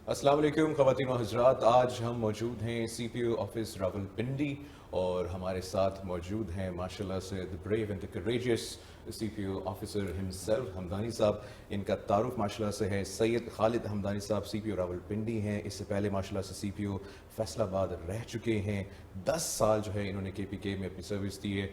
السلام علیکم خواتین و حضرات، آج ہم موجود ہیں سی پی او آفس راولپنڈی اور ہمارے ساتھ موجود ہیں ماشاءاللہ سے the brave and the courageous C P O officer himself Hamdani صاحب. ان کا تعارف ماشاءاللہ سے ہے سید خالد حمدانی صاحب سی پی او راولپنڈی ہیں. اس سے پہلے ماشاءاللہ سے سی پی او فیصل آباد رہ چکے ہیں. 10 سال جو ہے انہوں نے کے پی کے میں اپنی سروس دی ہے.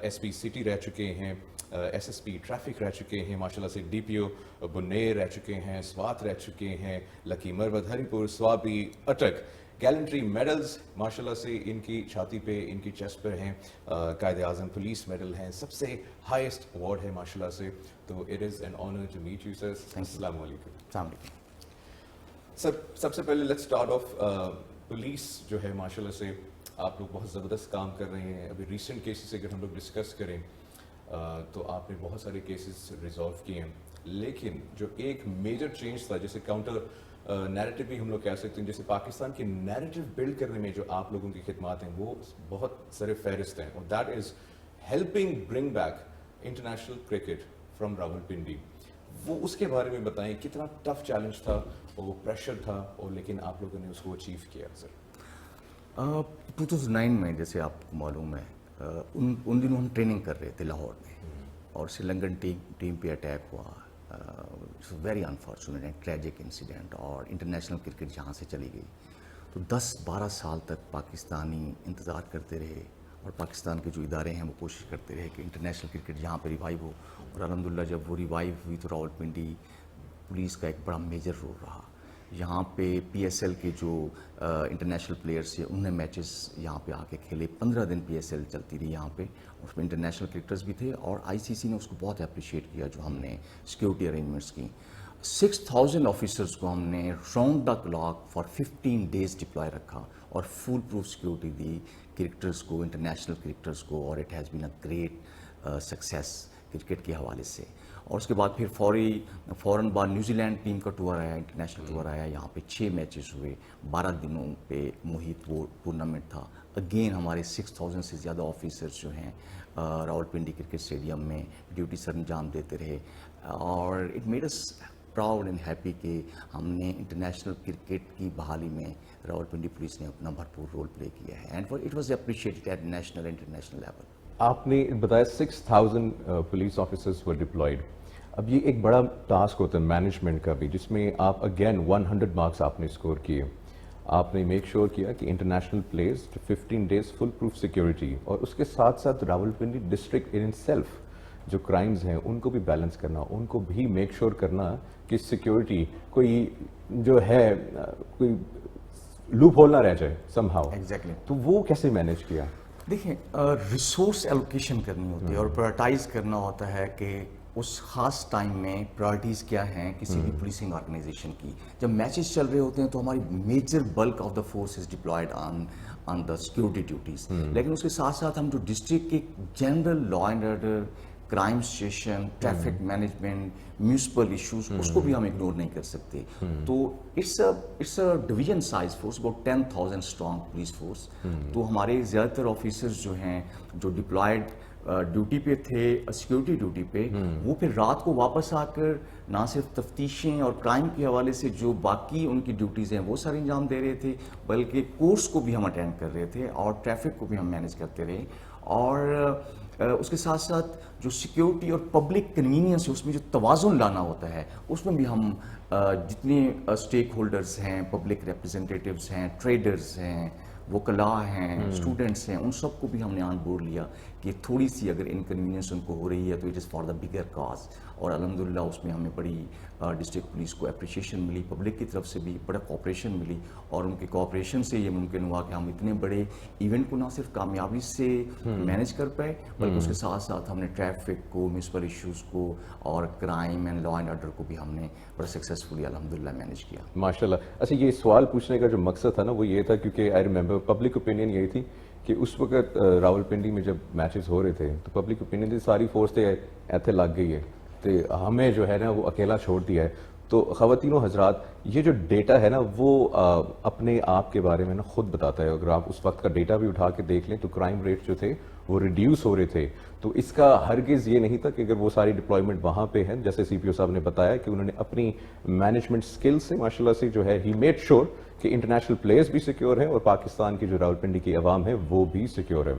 ایس پی سٹی رہ چکے ہیں, ایس ایس پی ٹریفک رہ چکے ہیں, ماشاءاللہ سے ڈی پی او بنیر رہ چکے ہیں, سوات رہ چکے ہیں, لکی مرود ہری پور, سوابی, اٹک. گیلنٹری میڈلز ماشاءاللہ سے ان کی چھاتی پہ, ان کی چیسٹ پہ ہیں. قائد اعظم پولیس میڈل ہیں, سب سے ہائیسٹ ایوارڈ ہے ماشاءاللہ سے. تو it is an honour to meet you sir. السلام علیکم. السلام علیکم سر, سب سے پہلے لیٹس اسٹارٹ آف پولیس جو ہے ماشاءاللہ سے آپ لوگ بہت زبردست کام کر رہے ہیں. ابھی ریسنٹ کیسز اگر ہم لوگ ڈسکس کریں تو آپ نے بہت سارے کیسز ریزالو کیے ہیں, لیکن جو ایک میجر چینج تھا, جیسے کاؤنٹر نیریٹو بھی ہم لوگ کہہ سکتے ہیں, جیسے پاکستان کی نیریٹو بلڈ کرنے میں جو آپ لوگوں کی خدمات ہیں وہ بہت سر فہرست ہیں, اور that is helping bring back international cricket from Rawalpindi. وہ اس کے بارے میں بتائیں, کتنا ٹف چیلنج تھا, وہ پریشر تھا, اور لیکن آپ لوگوں نے اس کو اچیو کیا سر. 2009 میں جیسے آپ کو معلوم ہے ان دنوں ہم ٹریننگ کر رہے تھے لاہور میں, اور سری لنکن ٹیم پہ اٹیک ہوا. Very unfortunate and tragic incident, اور انٹرنیشنل کرکٹ جہاں سے چلی گئی. تو 10-12 سال تک پاکستانی انتظار کرتے رہے, اور پاکستان کے جو ادارے ہیں وہ کوشش کرتے رہے کہ انٹرنیشنل کرکٹ یہاں پہ ریوائیو ہو, اور الحمدللہ جب وہ ریوائیو ہوئی تو راولپنڈی پولیس کا ایک بڑا میجر رول رہا. یہاں پہ پی ایس ایل کے جو انٹرنیشنل پلیئرس تھے انہوں نے میچز یہاں پہ آ کے کھیلے. 15 دن پی ایس ایل چلتی رہی یہاں پہ, اس میں انٹرنیشنل کرکٹرز بھی تھے, اور آئی سی سی نے اس کو بہت اپریشیٹ کیا جو ہم نے سیکورٹی ارینجمنٹس کی. 6000 آفیسرس کو ہم نے round the clock for 15 days ڈپلائے رکھا, اور فل پروف سیکورٹی دی کرکٹرز کو, انٹرنیشنل کرکٹرز کو, اور it has been a great success cricket کے حوالے سے. اور اس کے بعد پھر فوراً بعد نیوزی لینڈ ٹیم کا ٹور آیا, انٹرنیشنل ٹور آیا. یہاں پہ 6 میچز ہوئے, 12 دنوں پہ محیط وہ ٹورنامنٹ تھا. اگین ہمارے 6000 سے زیادہ آفیسرز جو ہیں راولپنڈی کرکٹ اسٹیڈیم میں ڈیوٹی سر انجام دیتے رہے, اور it made us proud and happy کہ ہم نے انٹرنیشنل کرکٹ کی بحالی میں راولپنڈی پولیس نے اپنا بھرپور رول پلے کیا ہے, and it was appreciated at national international level. آپ نے بتایا 6000 پولیس آفیسرز ور ڈپلائڈ. اب یہ ایک بڑا ٹاسک ہوتا ہے مینجمنٹ کا بھی, جس میں آپ اگین 100 مارکس آپ نے اسکور کیے. آپ نے میک شور کیا کہ international players 15 days full proof security, اور اس کے ساتھ ساتھ راولپنڈی ڈسٹرکٹ ان سیلف جو کرائمز ہیں ان کو بھی بیلنس کرنا, ان کو بھی میک شور کرنا کہ سیکیورٹی کوئی جو ہے کوئی لوپ ہول نہ رہ جائے سم ہاؤ. ایگزیکٹلی. تو وہ کیسے مینیج کیا؟ دیکھیں, ریسورس ایلوکیشن کرنی ہوتی ہے اور پرائرٹائز کرنا ہوتا ہے کہ اس خاص ٹائم میں پرائرٹیز کیا ہیں کسی بھی پولیسنگ آرگنائزیشن کی. جب میچز چل رہے ہوتے ہیں تو ہماری major bulk of the force is deployed on the security duties, لیکن اس کے ساتھ ساتھ ہم جو ڈسٹرکٹ کے general law and order, crime station, traffic management, municipal issues, اس کو بھی ہم اگنور نہیں کر سکتے. تو it's a division size force, about 10,000 strong police force. تو ہمارے زیادہ تر آفیسرز جو ہیں جو ڈپلائڈ ڈیوٹی پہ تھے, سیکورٹی ڈیوٹی پہ, وہ پھر رات کو واپس آ کر نہ صرف تفتیشیں اور کرائم کے حوالے سے جو باقی ان کی ڈیوٹیز ہیں وہ سارے انجام دے رہے تھے, بلکہ کورس کو بھی ہم اٹینڈ کر رہے تھے, اور ٹریفک کو بھی ہم مینیج کرتے رہے. اور اس کے ساتھ ساتھ جو سیکیورٹی اور پبلک کنوینئنس ہے اس میں جو توازن لانا ہوتا ہے, اس میں بھی ہم جتنے اسٹیک ہولڈرز ہیں, پبلک ریپرزنٹیٹیوز ہیں, ٹریڈرز ہیں, وکلاء ہیں, اسٹوڈنٹس ہیں, ان سب کو بھی ہم نے آن بورڈ لیا کہ تھوڑی سی اگر انکنوینئنس ان کو ہو رہی ہے تو it is for the bigger cause. اور الحمدللہ اس میں ہمیں بڑی ڈسٹرکٹ پولیس کو اپریشیشن ملی, پبلک کی طرف سے بھی بڑا کوآپریشن ملی, اور ان کے کوآپریشن سے یہ ممکن ہوا کہ ہم اتنے بڑے ایونٹ کو نہ صرف کامیابی سے مینیج کر پائے, بلکہ اس کے ساتھ ساتھ ہم نے ٹریفک کو, میونسپل ایشوز کو, اور crime and law and order کو بھی ہم نے بڑا سکسیزفلی الحمدللہ مینیج کیا. ماشاءاللہ. اچھا, یہ سوال پوچھنے کا جو مقصد تھا نا وہ یہ تھا کیونکہ آئی ریمبر پبلک اوپینین یہی تھی کہ اس وقت راولپنڈی میں جب میچز ہو رہے تھے تو پبلک اوپینین تھی ساری فورس تھے ایتھے لگ گئی ہے, تو ہمیں جو ہے نا وہ اکیلا چھوڑ دیا ہے. تو خواتین و حضرات یہ جو ڈیٹا ہے نا وہ اپنے آپ کے بارے میں نا خود بتاتا ہے. اگر آپ اس وقت کا ڈیٹا بھی اٹھا کے دیکھ لیں تو کرائم ریٹ جو تھے وہ ریڈیوس ہو رہے تھے. تو اس کا ہرگز یہ نہیں تھا کہ اگر وہ ساری ڈپلائمنٹ وہاں پہ ہے, جیسے سی پی او صاحب نے بتایا کہ انہوں نے اپنی مینجمنٹ سکل سے ماشاء اللہ سے جو ہے ہی میڈ شور کہ انٹرنیشنل پلیئرز بھی سیکیور ہیں اور پاکستان کی جو راولپنڈی کی عوام ہے وہ بھی سیکیور ہے.